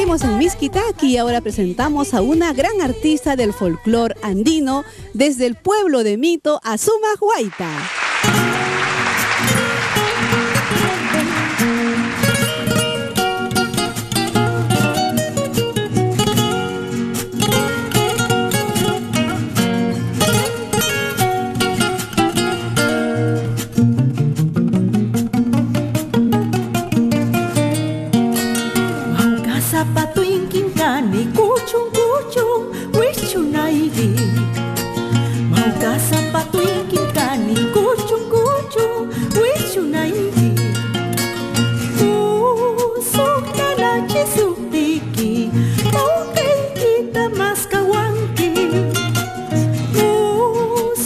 Seguimos en Miskitaki y ahora presentamos a una gran artista del folclore andino desde el pueblo de Mito, Azuma Huayta. Zapato inquincani, cuchun cuchun, wichunairi. Mauka zapato inquincani, cuchun cuchun, wichunairi. Suknala chisutiki, maukaikita maskawanki.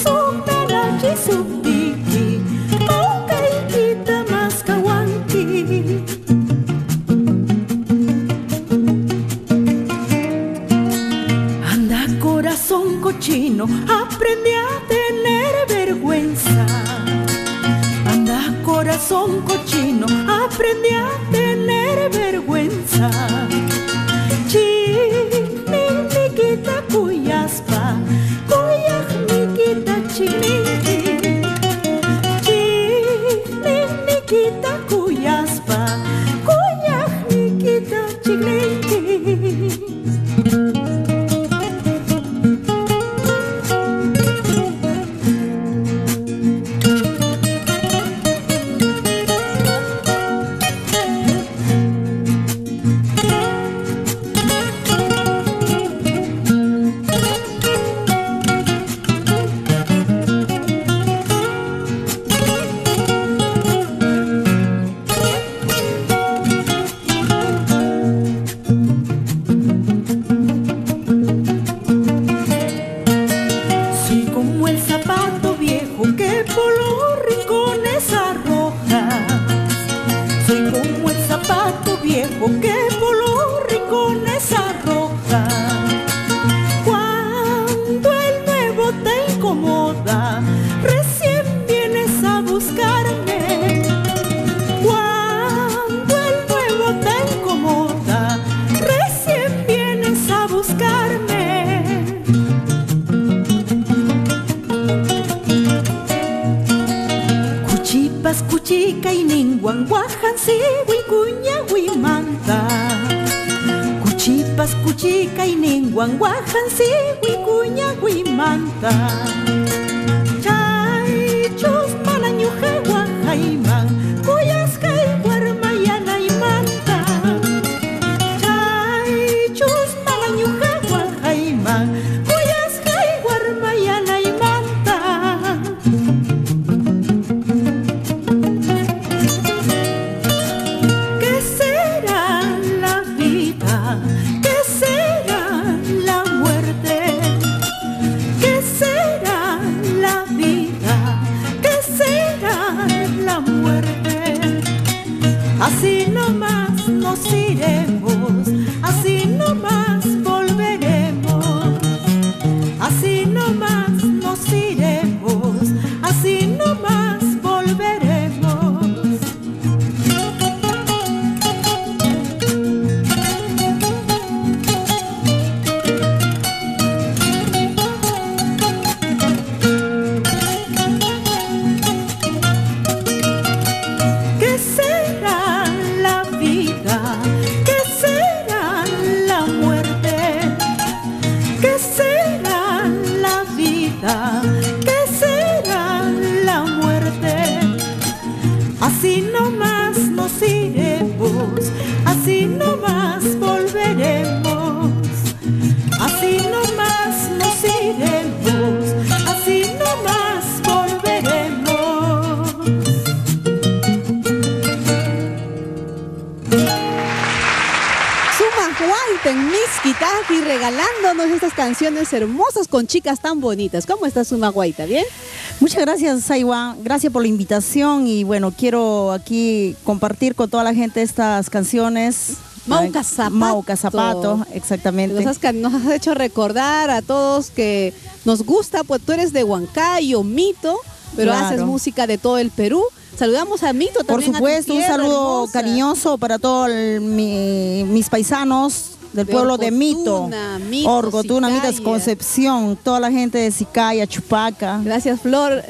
Suknala chisutiki, maukaikita maskawanki. Corazón cochino, aprende a tener vergüenza. Anda, corazón cochino, aprende a tener vergüenza. Chiminiquita cuyaspa, cuyajniquita chimini. Chiminiquita cuyaspa, cuyajniquita chimini. Kuchika iningwan wahan si wikunya wimanta. Chay chus mananyuhe wahaiman kuyas kay warmayana imanta. Chay chus mananyuhe wahaiman kuyas kay warmayana imanta. ¿Qué será la vida? ¿Qué será la muerte? ¿Qué será la vida? ¿Qué será la muerte? Así nomás nos iremos, así nomás volveremos. Así nomás nos iremos, así nomás volveremos. ¿Qué será la vida? ¿Qué será la muerte? ¿Qué será la vida? ¿Qué será la muerte? Así nomás nos iremos, así nomás volveremos. Así nomás nos iremos, así nomás volveremos. Huayta en Miskitaki regalándonos estas canciones hermosas con chicas tan bonitas. ¿Cómo estás, Suma Huayta? ¿Bien? Muchas gracias, Saiwa. Gracias por la invitación y bueno, quiero aquí compartir con toda la gente estas canciones. Mauka Zapato. Mauka Zapato, exactamente. Nos has hecho recordar a todos que nos gusta, pues tú eres de Huancayo, Mito, pero claro, haces música de todo el Perú. Saludamos a Mito Por también. supuesto, un saludo cariñoso para todos mis paisanos del pueblo de Mito, Orgotuna, Mito, Concepción, toda la gente de Sicaya, Chupaca. Gracias, Flor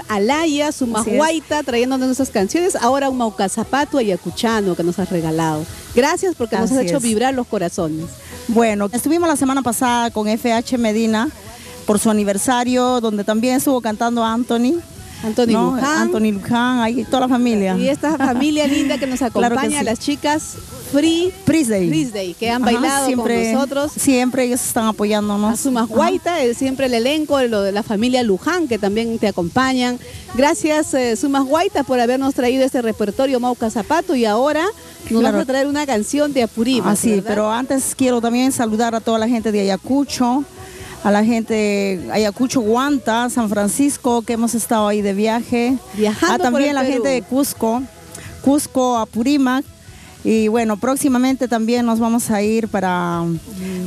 Alaya, Sumahuaita, trayéndonos nuestras canciones. Ahora un Maucazapato ayacuchano que nos has regalado. Gracias porque nos has hecho vibrar los corazones. Bueno, estuvimos la semana pasada con FH Medina por su aniversario, donde también estuvo cantando Anthony Luján, ahí toda la familia. Y esta familia linda que nos acompaña, claro que sí. Las chicas Freeze Day, que han bailado siempre, con nosotros. Siempre ellos están apoyándonos. A Sumahuaita, siempre el elenco de la familia Luján, que también te acompañan. Gracias, Sumahuaita, por habernos traído este repertorio Maucazapato, y ahora nos vas a traer una canción de Apurímac. Sí, pero antes quiero también saludar a toda la gente de Ayacucho, a la gente de Ayacucho, Guanta, San Francisco, que hemos estado ahí de viaje. Viajando también la gente de Cusco, Apurímac. Y bueno, próximamente también nos vamos a ir para...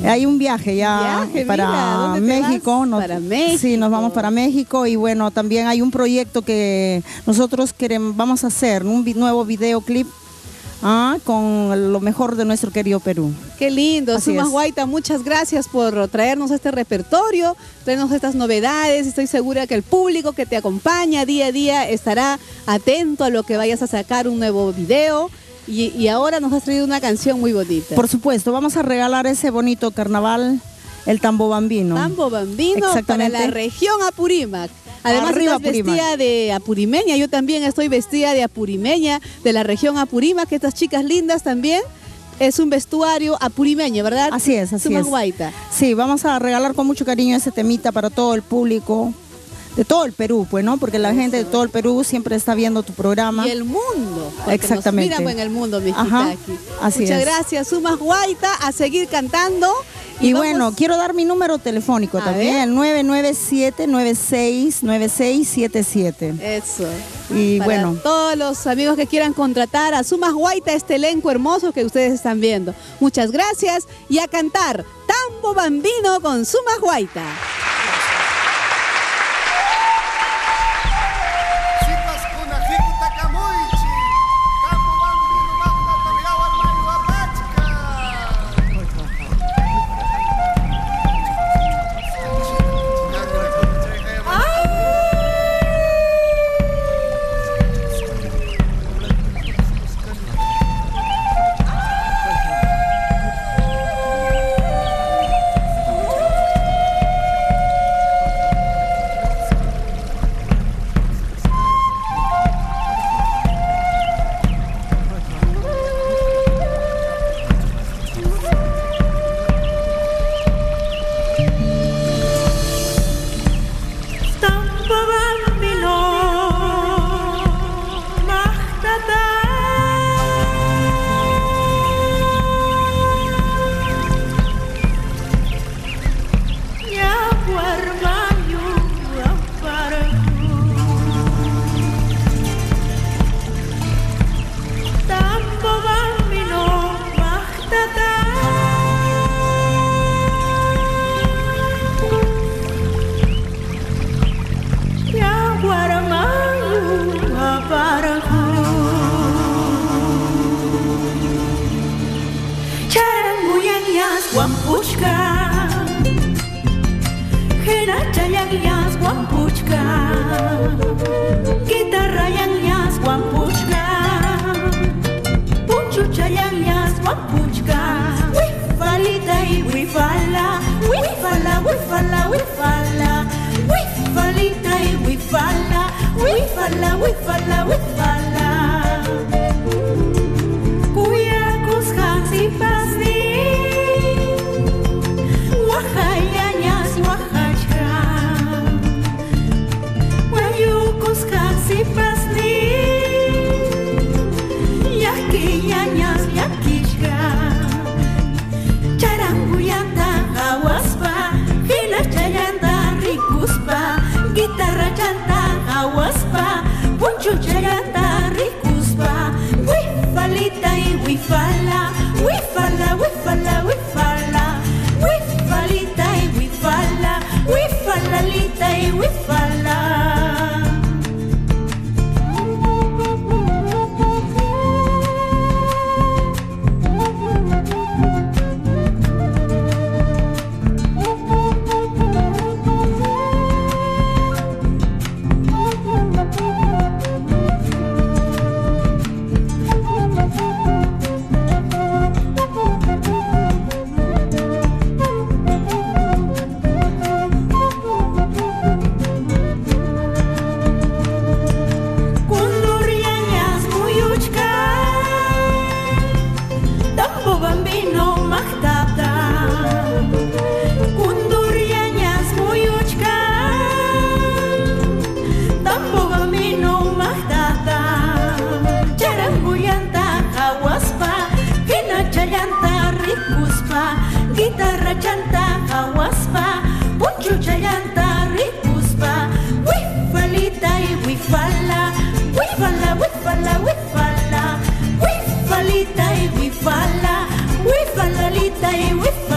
hay un viaje ya para México. Para México. Sí, nos vamos para México. Y bueno, también hay un proyecto que nosotros vamos a hacer, un nuevo videoclip con lo mejor de nuestro querido Perú. Qué lindo, Sumahuaita, muchas gracias por traernos este repertorio, traernos estas novedades. Estoy segura que el público que te acompaña día a día estará atento a lo que vayas a sacar, un nuevo video. Y ahora nos has traído una canción muy bonita. Por supuesto, vamos a regalar ese bonito carnaval, el Tambo Bambino. Tambo Bambino para la región Apurímac. Además, estás vestida de apurimeña, yo también estoy vestida de apurimeña, de la región Apurímac, que estas chicas lindas también. Es un vestuario apurimeño, ¿verdad? Así es. Sumahuaita. Sí, vamos a regalar con mucho cariño ese temita para todo el público de todo el Perú, pues, ¿no? Porque la gente de todo el Perú siempre está viendo tu programa. Y el mundo. Exactamente. Nos miran en el mundo, mi Jitaki. Muchas gracias, Sumahuaita, a seguir cantando. Y bueno, quiero dar mi número telefónico también, el 997-969677. Eso. Y para bueno, todos los amigos que quieran contratar a Sumahuaita, este elenco hermoso que ustedes están viendo. Muchas gracias, y a cantar Tambo Bambino con Sumahuaita. Guitarra chanta, aguaspa, punchucha. ripuspa, guitarra chanta hawaspa, poncho chayanta ripuspa, wifalita y wifala, wifala, wifala, wifala, wifalita y wifala, wifalalita y wifala.